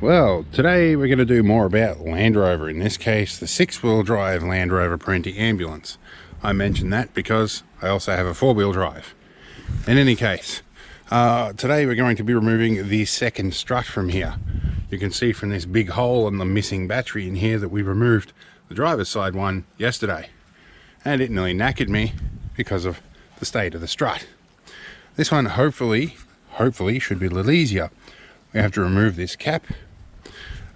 Well, today we're going to do more about Land Rover, in this case the 6-wheel drive Land Rover Perentie ambulance. I mentioned that because I also have a 4-wheel drive. In any case, today we're going to be removing the second strut from here. You can see from this big hole and the missing battery in here that we removed the driver's side one yesterday, and it nearly knackered me because of the state of the strut. This one hopefully should be a little easier. We have to remove this cap,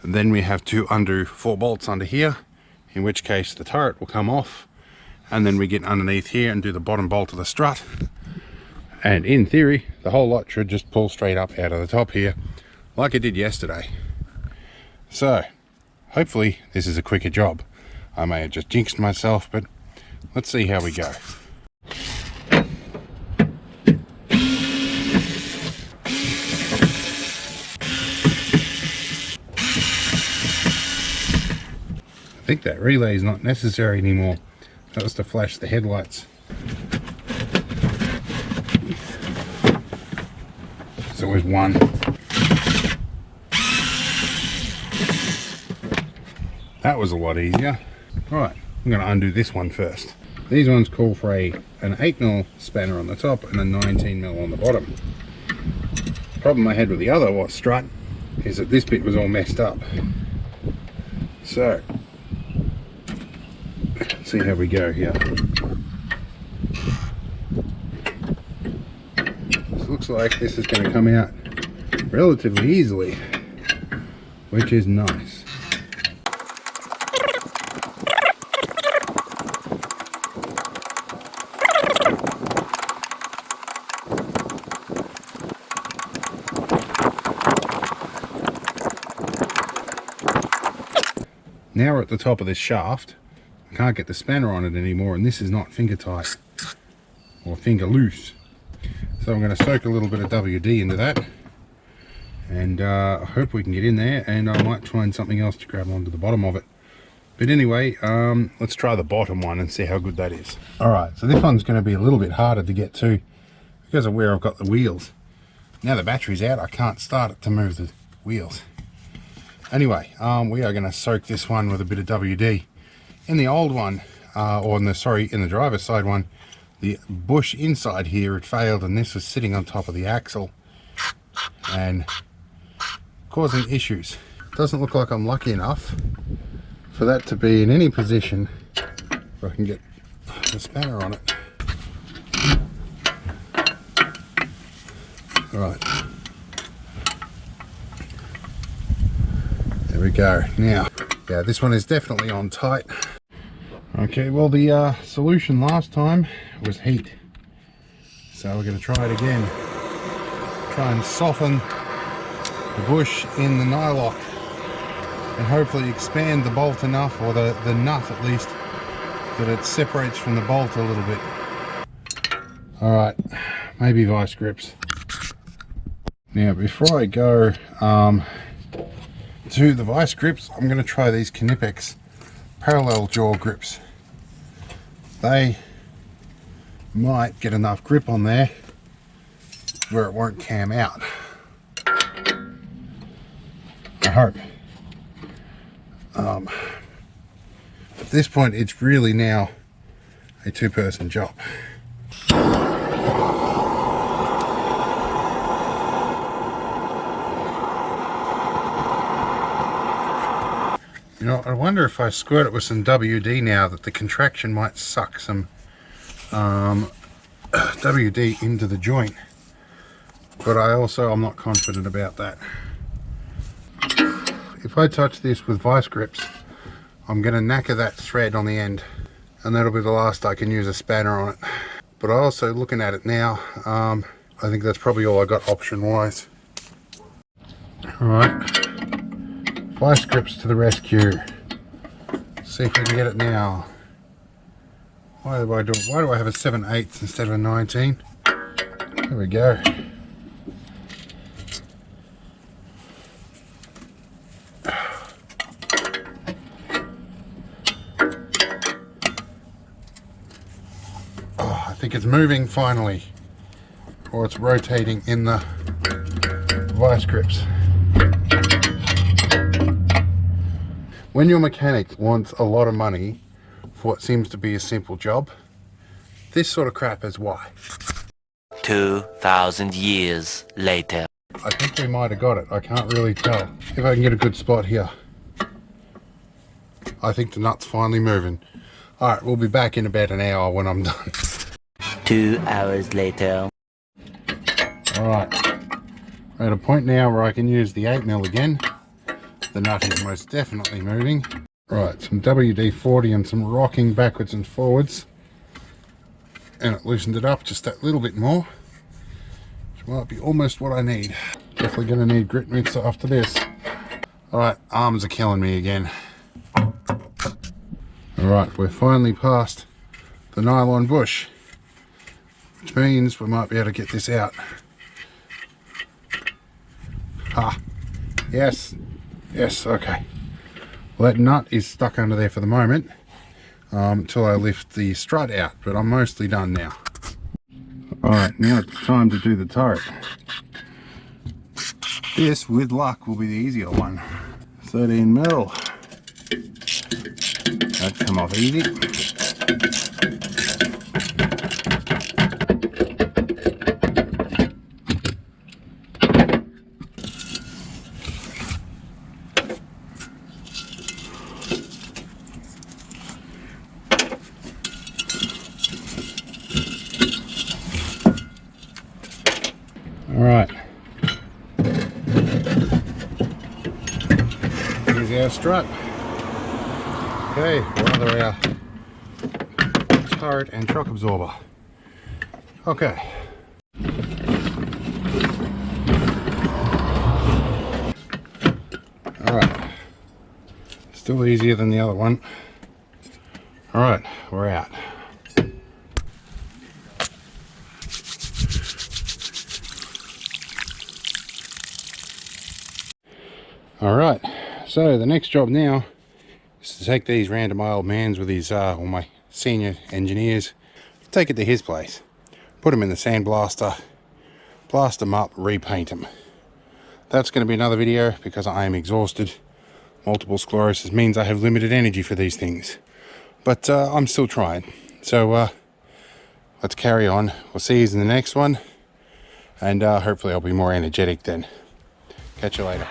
and then we have to undo 4 bolts under here, in which case the turret will come off, and then we get underneath here and do the bottom bolt of the strut, and in theory the whole lot should just pull straight up out of the top here like it did yesterday. So hopefully this is a quicker job. I may have just jinxed myself, but let's see how we go. I think that relay is not necessary anymore. That was to flash the headlights. There's always one. That was a lot easier. Alright, I'm going to undo this one first. These ones call for an 8mm spanner on the top and a 19mm on the bottom. The problem I had with the other strut is that this bit was all messed up. So let's see how we go here. This looks like this is going to come out relatively easily, which is nice. Now we're at the top of this shaft. I can't get the spanner on it anymore, and this is not finger tight or finger loose. So I'm going to soak a little bit of WD into that, and I hope we can get in there, and I might find something else to grab onto the bottom of it. But anyway, let's try the bottom one and see how good that is. Alright, so this one's going to be a little bit harder to get to because of where I've got the wheels. Now the battery's out, I can't start it to move the wheels. Anyway, we are going to soak this one with a bit of WD. In the old one, in the driver's side one, the bush inside here had failed, and this was sitting on top of the axle and causing issues. Doesn't look like I'm lucky enough for that to be in any position where I can get the spanner on it. Alright. There we go. Now, yeah, this one is definitely on tight. Okay, well the solution last time was heat. So we're going to try it again. Try and soften the bush in the nylock and hopefully expand the bolt enough, or the nut at least, that it separates from the bolt a little bit. Alright, maybe vice grips. Now before I go to the vice grips, I'm going to try these Knipex parallel jaw grips. They might get enough grip on there where it won't cam out. I hope. At this point it's really now a 2-person job. You know, I wonder if I squirt it with some WD now, that the contraction might suck some WD into the joint. But I'm not confident about that. If I touch this with vice grips, I'm going to knacker that thread on the end, and that'll be the last I can use a spanner on it. But also, looking at it now, I think that's probably all I got option wise. Alright. Vice grips to the rescue. See if we can get it now. Why do I have a 7/8 instead of a 19? There we go. Oh, I think it's moving finally, or it's rotating in the vice grips. When your mechanic wants a lot of money for what seems to be a simple job, this sort of crap is why. 2,000 years later. I think we might have got it. I can't really tell. If I can get a good spot here. I think the nut's finally moving. Alright, we'll be back in about an hour when I'm done. 2 hours later. Alright, we're at a point now where I can use the 8mm again. The nut is most definitely moving. Right, some WD-40 and some rocking backwards and forwards. And it loosened it up just that little bit more. Which might be almost what I need. Definitely going to need grit mitts after this. Alright, arms are killing me again. Alright, we're finally past the nylon bush, which means we might be able to get this out. Ah, yes, yes, okay. Well, that nut is stuck under there for the moment until I lift the strut out, but I'm mostly done now. Alright, now it's time to do the turret. This, with luck, will be the easier one. 13mm. That's come off easy. Alright, here's our strut. Okay, rather our turret and shock absorber. Okay. Alright, still easier than the other one. Alright, we're out. Alright, so the next job now is to take these round to my old man's with his, or my senior engineers, take it to his place, put them in the sandblaster, blast them up, repaint them. That's going to be another video because I am exhausted. Multiple sclerosis means I have limited energy for these things. But I'm still trying. So let's carry on. We'll see you in the next one. And hopefully I'll be more energetic then. Catch you later.